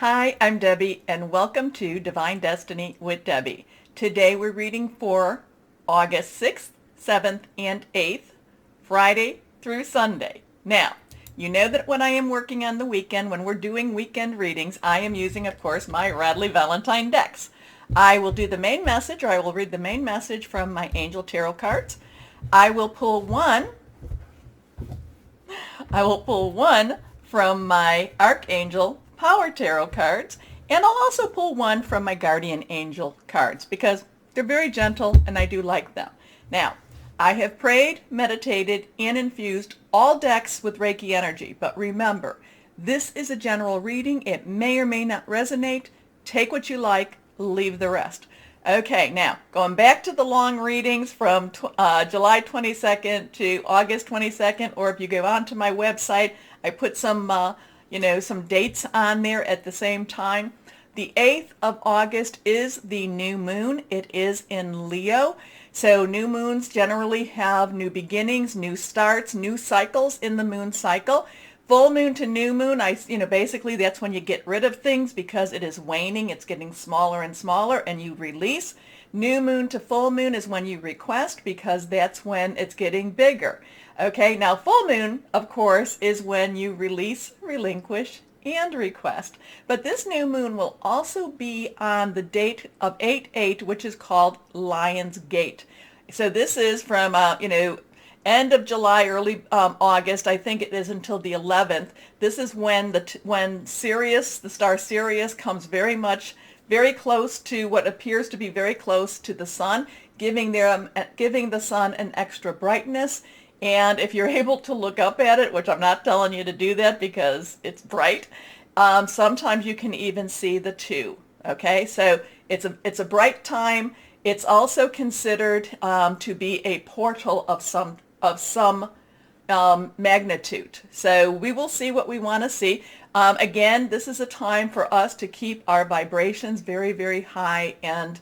Hi, I'm Debbie, and welcome to Divine Destiny with Debbie. Today we're reading for August 6th, 7th, and 8th, Friday through Sunday. Now, you know that when I am working on the weekend, when we're doing weekend readings, I am using, of course, my Radley Valentine decks. I will do the main message, or I will read the main message from my Angel Tarot cards. I will pull one from my Archangel Power Tarot cards, and I'll also pull one from my Guardian Angel cards because they're very gentle and I do like them. Now, I have prayed, meditated, and infused all decks with Reiki energy, but remember, this is a general reading. It may or may not resonate. Take what you like, leave the rest. Okay, now, going back to the long readings from July 22nd to August 22nd, or if you go onto my website, I put some dates on there at the same time. The 8th of August is the new moon. It is in Leo. So new moons generally have new beginnings, new starts, new cycles in the moon cycle. Full moon to new moon, basically that's when you get rid of things because it is waning. It's getting smaller and smaller and you release. New moon to full moon is when you request because that's when it's getting bigger. Okay, now full moon, of course, is when you release, relinquish, and request. But this new moon will also be on the date of 8/8, which is called Lion's Gate. So this is from, end of July, early August. I think it is until the 11th. This is when when Sirius, the star Sirius, comes very close to what appears to be very close to the sun, giving the sun an extra brightness. And if you're able to look up at it, which I'm not telling you to do that because it's bright, sometimes you can even see the two. Okay, so it's a bright time. It's also considered to be a portal of some magnitude. So we will see what we want to see. Again, this is a time for us to keep our vibrations very, very high and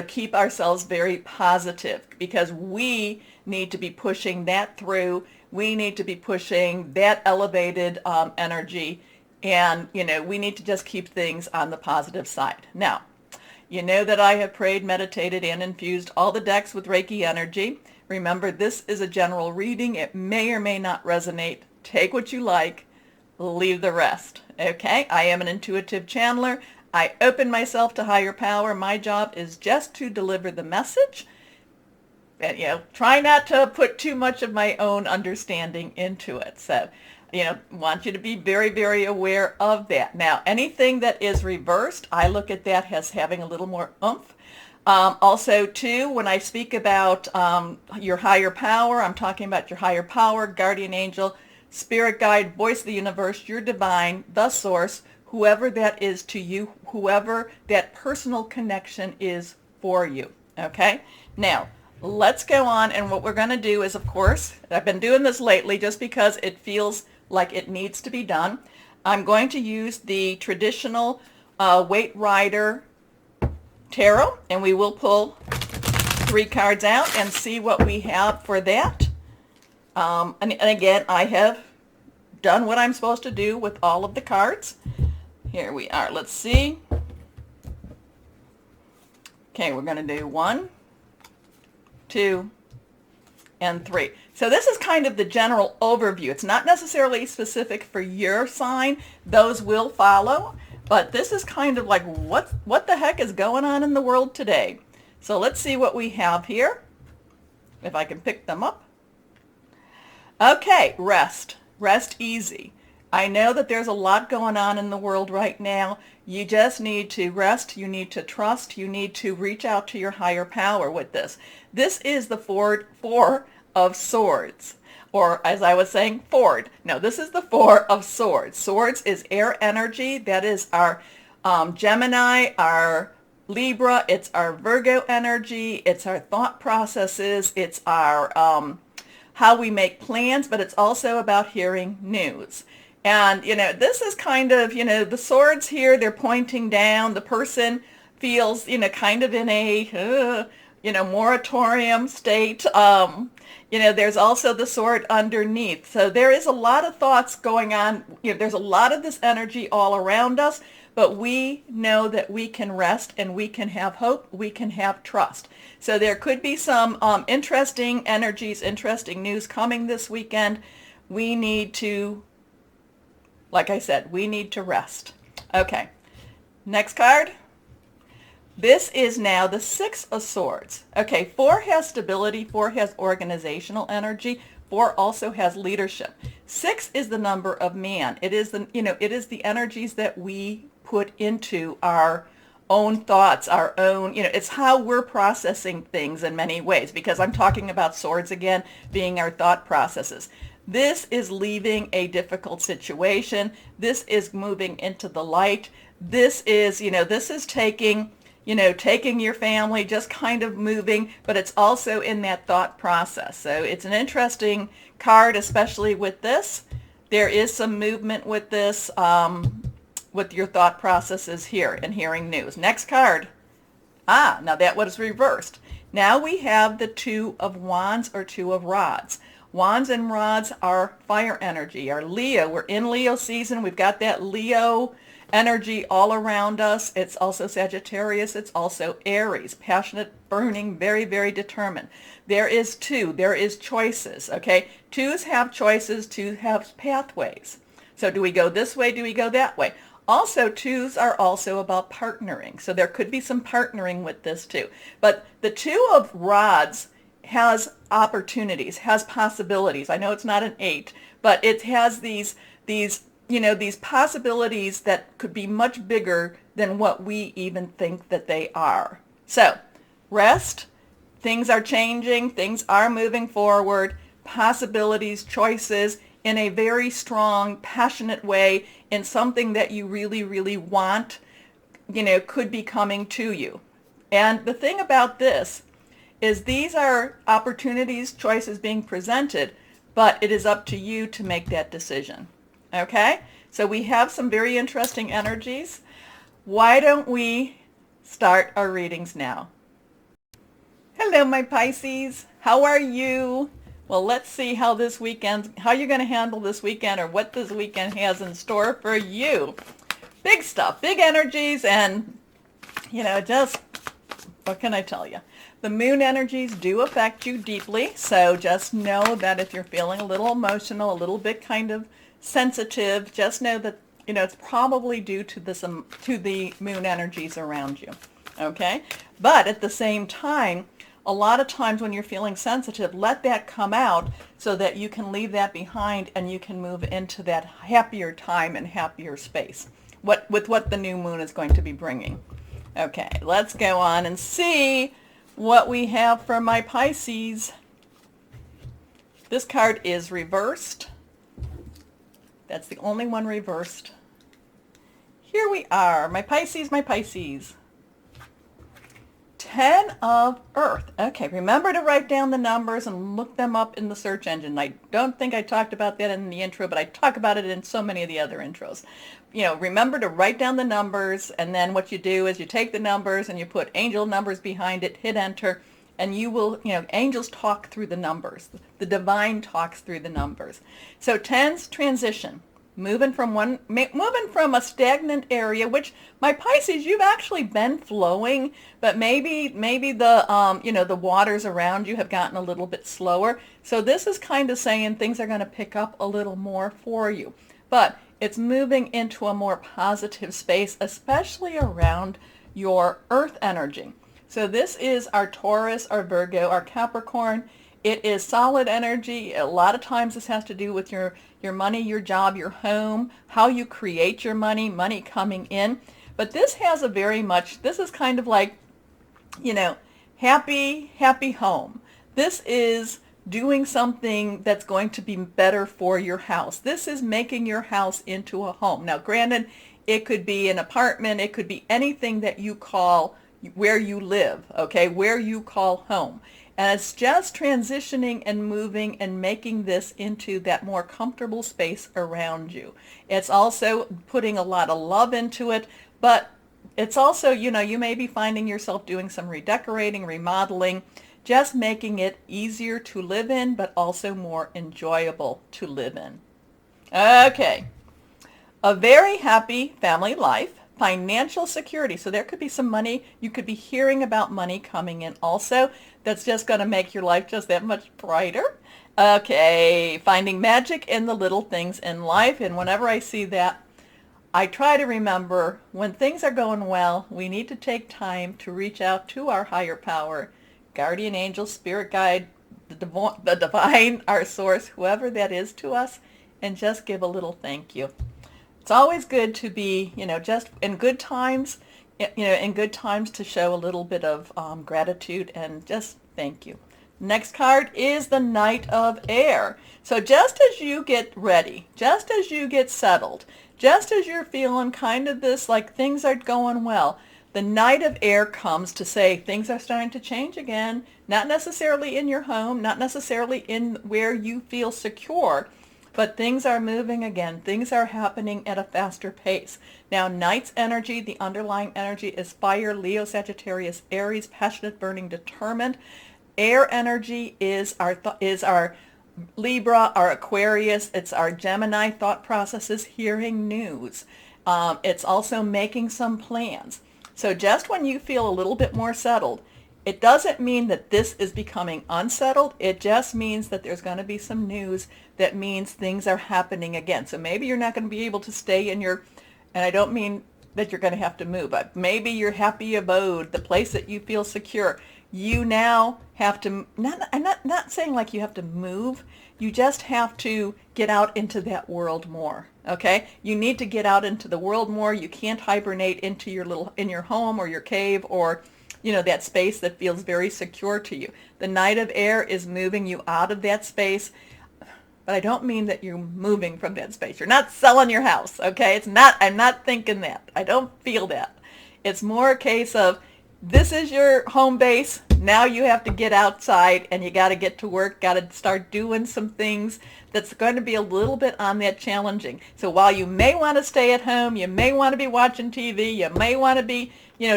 keep ourselves very positive because we need to be pushing that through. We need to be pushing that elevated energy, and we need to just keep things on the positive side. Now, you know that I have prayed, meditated, and infused all the decks with Reiki energy. Remember, this is a general reading. It may or may not resonate. Take what you like, leave the rest. Okay, I am an intuitive channeler. I open myself to higher power. My job is just to deliver the message. And, try not to put too much of my own understanding into it. So, want you to be very, very aware of that. Now, anything that is reversed, I look at that as having a little more oomph. Also, too, when I speak about your higher power, I'm talking about your higher power, guardian angel, spirit guide, voice of the universe, your divine, the source, whoever that is to you, whoever that personal connection is for you. Okay? Now, let's go on, and what we're going to do is, of course, I've been doing this lately just because it feels like it needs to be done. I'm going to use the traditional Weight Rider Tarot, and we will pull 3 cards out and see what we have for that. And again, I have done what I'm supposed to do with all of the cards. Here we are. Let's see. Okay, we're going to do 1, 2, and 3. So this is kind of the general overview. It's not necessarily specific for your sign. Those will follow. But this is kind of like what the heck is going on in the world today. So let's see what we have here. If I can pick them up. Okay, rest. Rest easy. I know that there's a lot going on in the world right now. You just need to rest. You need to trust. You need to reach out to your higher power with this. This is the four of swords. Or as I was saying, Ford. No, this is the 4 of swords. Swords is air energy. That is our Gemini, our Libra. It's our Virgo energy. It's our thought processes. It's our how we make plans, but it's also about hearing news. And, this is kind of, the swords here, they're pointing down. The person feels, kind of in a moratorium state. There's also the sword underneath. So there is a lot of thoughts going on. There's a lot of this energy all around us, but we know that we can rest and we can have hope. We can have trust. So there could be some interesting energies, interesting news coming this weekend. We need to, like I said, we need to rest. Okay, next card. This is now the Six of Swords. Okay, 4 has stability, 4 has organizational energy, 4 also has leadership. 6 is the number of man. It is the energies that we put into our own thoughts, our own, it's how we're processing things in many ways, because I'm talking about swords again being our thought processes. This is leaving a difficult situation. This is moving into the light. This is taking your family, just kind of moving, but it's also in that thought process. So it's an interesting card, especially with this. There is some movement with this, with your thought processes here and hearing news. Next card. Now that was reversed. Now we have the Two of Wands or Two of Rods. Wands and rods are fire energy, are Leo. We're in Leo season. We've got that Leo energy all around us. It's also Sagittarius. It's also Aries. Passionate, burning, very, very determined. There is choices, okay? Twos have choices. Twos have pathways. So do we go this way? Do we go that way? Also, twos are also about partnering. So there could be some partnering with this too. But the Two of Rods has opportunities, has possibilities. I know it's not an 8, but it has these possibilities that could be much bigger than what we even think that they are. So rest, things are changing, things are moving forward, possibilities, choices in a very strong, passionate way, in something that you really, really want, could be coming to you. And the thing about this is these are opportunities, choices being presented, but it is up to you to make that decision. Okay? So we have some very interesting energies. Why don't we start our readings now? Hello, my Pisces. How are you? Well, let's see how you're going to handle this weekend, or what this weekend has in store for you. Big stuff, big energies, and, just, what can I tell you? The moon energies do affect you deeply, so just know that if you're feeling a little emotional, a little bit kind of sensitive, just know that, it's probably due to the moon energies around you, okay? But at the same time, a lot of times when you're feeling sensitive, let that come out so that you can leave that behind and you can move into that happier time and happier space, with what the new moon is going to be bringing. Okay, let's go on and see what we have for my Pisces. This card is reversed. That's the only one reversed. Here we are, my Pisces, my Pisces. 10 of Earth. Okay, remember to write down the numbers and look them up in the search engine. I don't think I talked about that in the intro, but I talk about it in so many of the other intros. Remember to write down the numbers, and then what you do is you take the numbers and you put angel numbers behind it, hit enter, and you will, angels talk through the numbers. The divine talks through the numbers. So 10's transition. Moving from a stagnant area, which, my Pisces, you've actually been flowing, but maybe the the waters around you have gotten a little bit slower. So this is kind of saying things are going to pick up a little more for you. But it's moving into a more positive space, especially around your Earth energy. So this is our Taurus, our Virgo, our Capricorn. It is solid energy. A lot of times this has to do with your money, your job, your home, how you create your money coming in. But this has this is kind of like, happy home. This is doing something that's going to be better for your house. This is making your house into a home. Now, granted, it could be an apartment. It could be anything that you call where you live, okay, where you call home. And it's just transitioning and moving and making this into that more comfortable space around you. It's also putting a lot of love into it, but It's also, you may be finding yourself doing some redecorating, remodeling, just making it easier to live in, but also more enjoyable to live in. Okay. A very happy family life, financial security. So there could be some money. You could be hearing about money coming in also. That's just going to make your life just that much brighter. Okay. Finding magic in the little things in life. And whenever I see that, I try to remember when things are going well, we need to take time to reach out to our higher power, guardian angel, spirit guide, the divine, our source, whoever that is to us, and just give a little thank you. It's always good to be, just in good times, to show a little bit of gratitude and just thank you. Next card is the Knight of Air. So just as you get ready, just as you get settled, just as you're feeling kind of this, like things are going well, the Knight of Air comes to say things are starting to change again, not necessarily in your home, not necessarily in where you feel secure, but things are moving again. Things are happening at a faster pace. Now, Knight's energy, the underlying energy is fire, Leo, Sagittarius, Aries, passionate, burning, determined. Air energy is our Libra, our Aquarius. It's our Gemini thought processes, hearing news. It's also making some plans. So just when you feel a little bit more settled, it doesn't mean that this is becoming unsettled. It just means that there's going to be some news that means things are happening again. So maybe you're not going to be able to stay in your, and I don't mean that you're going to have to move, but maybe your happy abode, the place that you feel secure, you now have to, I'm not saying like you have to move, you just have to get out into that world more, okay? You need to get out into the world more. You can't hibernate into in your home or your cave or, that space that feels very secure to you. The Knight of Air is moving you out of that space, but I don't mean that you're moving from that space. You're not selling your house, okay? I'm not thinking that. I don't feel that. It's more a case of, this is your home base. Now you have to get outside and you got to get to work, got to start doing some things that's going to be a little bit on that challenging. So while you may want to stay at home, you may want to be watching TV, you may want to be,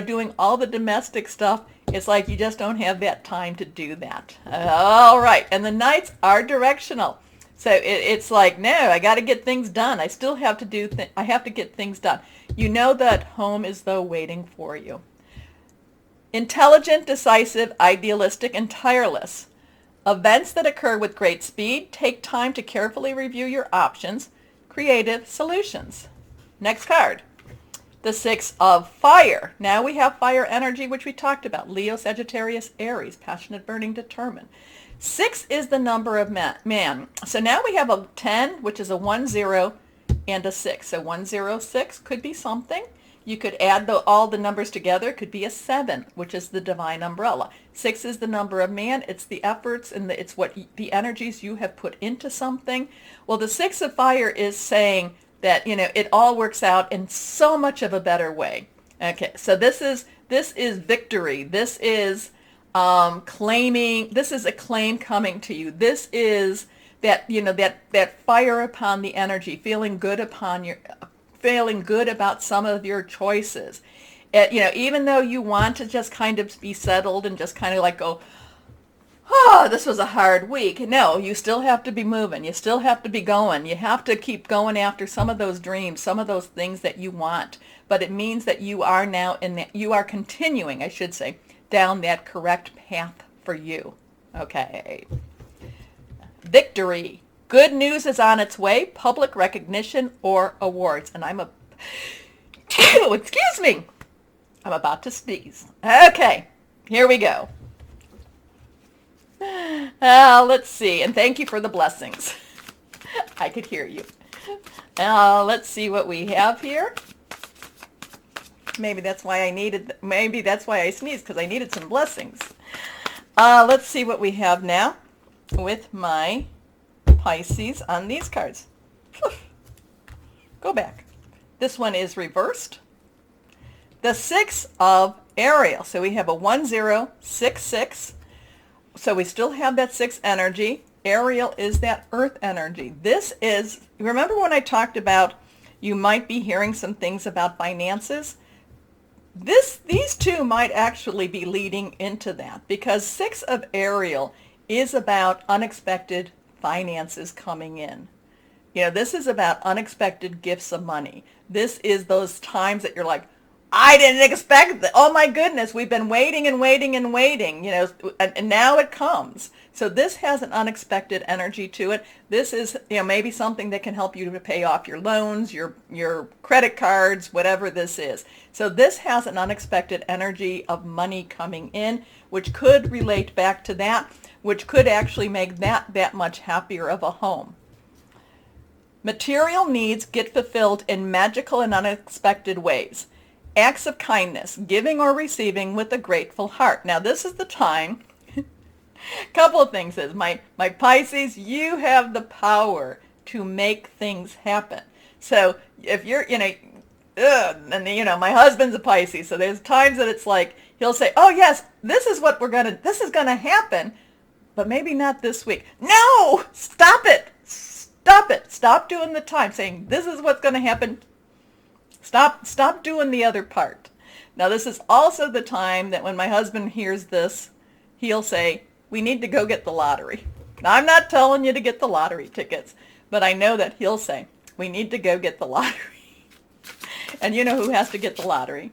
doing all the domestic stuff, it's like you just don't have that time to do that. All right. And the Knights are directional. So it's like, no, I got to get things done. I still have to I have to get things done. You know that home is, though, waiting for you. Intelligent, decisive, idealistic, and tireless. Events that occur with great speed. Take time to carefully review your options. Creative solutions. Next card. The Six of Fire. Now we have fire energy, which we talked about. Leo, Sagittarius, Aries, passionate, burning, determined. 6 is the number of man. So now we have a 10, which is a 1-0, and a 6. So 106 could be something. You could add all the numbers together. It could be a 7, which is the divine umbrella. 6 is the number of man. It's the efforts and it's what the energies you have put into something. Well, the 6 of Fire is saying that, it all works out in so much of a better way. Okay, so this is victory. This is claiming. This is a claim coming to you. This is that, that fire upon the energy, feeling good about some of your choices. Even though you want to just kind of be settled and just kind of like go, oh, this was a hard week. No, you still have to be moving. You still have to be going. You have to keep going after some of those dreams, some of those things that you want. But it means that you are now you are continuing, I should say, down that correct path for you. Okay. Victory. Good news is on its way, public recognition or awards. And excuse me, I'm about to sneeze. Okay, here we go. Let's see, and thank you for the blessings. I could hear you. Let's see what we have here. Maybe that's why I sneezed, because I needed some blessings. Let's see what we have now with my Pisces on these cards. Go back. This one is reversed. The 6 of Ariel. So we have a 1066. So we still have that 6 energy. Ariel is that earth energy. This is, remember when I talked about you might be hearing some things about finances? these two might actually be leading into that, because 6 of Ariel is about unexpected finances coming in. You know, this is about unexpected gifts of money. This is those times that you're like, I didn't expect that. Oh my goodness, we've been waiting and waiting and waiting, you know, and now it comes. So this has an unexpected energy to it. This is, you know, maybe something that can help you to pay off your loans, your credit cards, whatever this is. So this has an unexpected energy of money coming in, which could relate back to that, which could actually make that much happier of a home. Material needs get fulfilled in magical and unexpected ways. Acts of kindness, giving or receiving with a grateful heart. Now this is the time, couple of things is, my Pisces, you have the power to make things happen. So if you're, you know, and you know, my husband's a Pisces, so there's times that it's like, he'll say, oh yes, this is gonna happen, but maybe not this week. No, stop it. Stop doing the time, saying this is what's gonna happen. Stop doing the other part. Now this is also the time that when my husband hears this, he'll say, we need to go get the lottery. Now, I'm not telling you to get the lottery tickets, but I know that he'll say, we need to go get the lottery. And you know who has to get the lottery?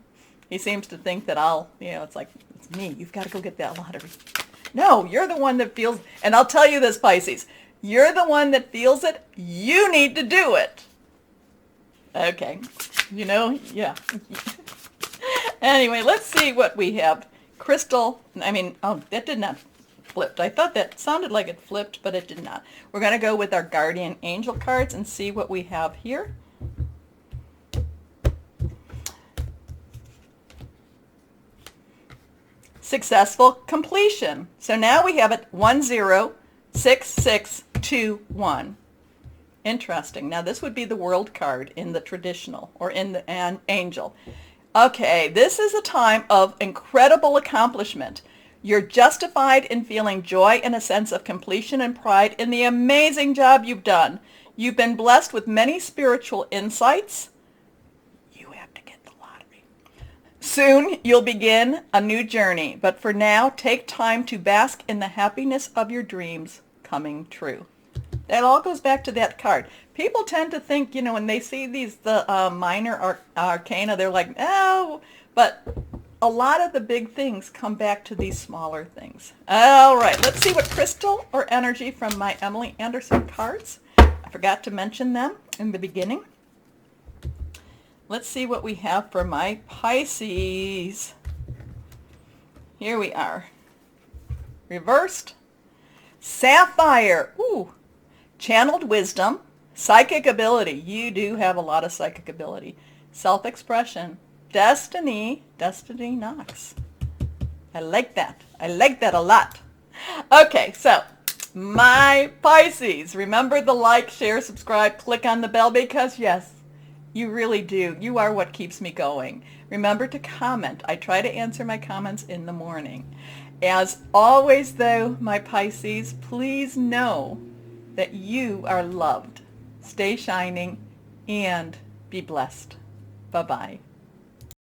He seems to think that it's like, it's me. You've got to go get that lottery. No, you're the one that feels, and I'll tell you this, Pisces, you're the one that feels it. You need to do it. Okay. You know, yeah. Anyway, let's see what we have. Crystal, that did not flip. I thought that sounded like it flipped, but it did not. We're going to go with our guardian angel cards and see what we have here. Successful completion. So now we have it 106621. Interesting. Now this would be the world card in the traditional, or in the angel. Okay, this is a time of incredible accomplishment. You're justified in feeling joy and a sense of completion and pride in the amazing job you've done. You've been blessed with many spiritual insights. You have to get the lottery. Soon you'll begin a new journey, but for now, take time to bask in the happiness of your dreams coming true. That all goes back to that card. People tend to think, you know, when they see the minor arcana, they're like, oh, but a lot of the big things come back to these smaller things. All right, let's see what crystal or energy from my Emily Anderson cards. I forgot to mention them in the beginning. Let's see what we have for my Pisces. Here we are. Reversed. Sapphire. Ooh. Channeled wisdom, psychic ability. You do have a lot of psychic ability. Self-expression, destiny knocks. I like that. I like that a lot. Okay, so my Pisces, remember the like, share, subscribe, click on the bell, because yes, you really do. You are what keeps me going. Remember to comment. I try to answer my comments in the morning. As always though, my Pisces, please know that you are loved. Stay shining and be blessed. Bye-bye.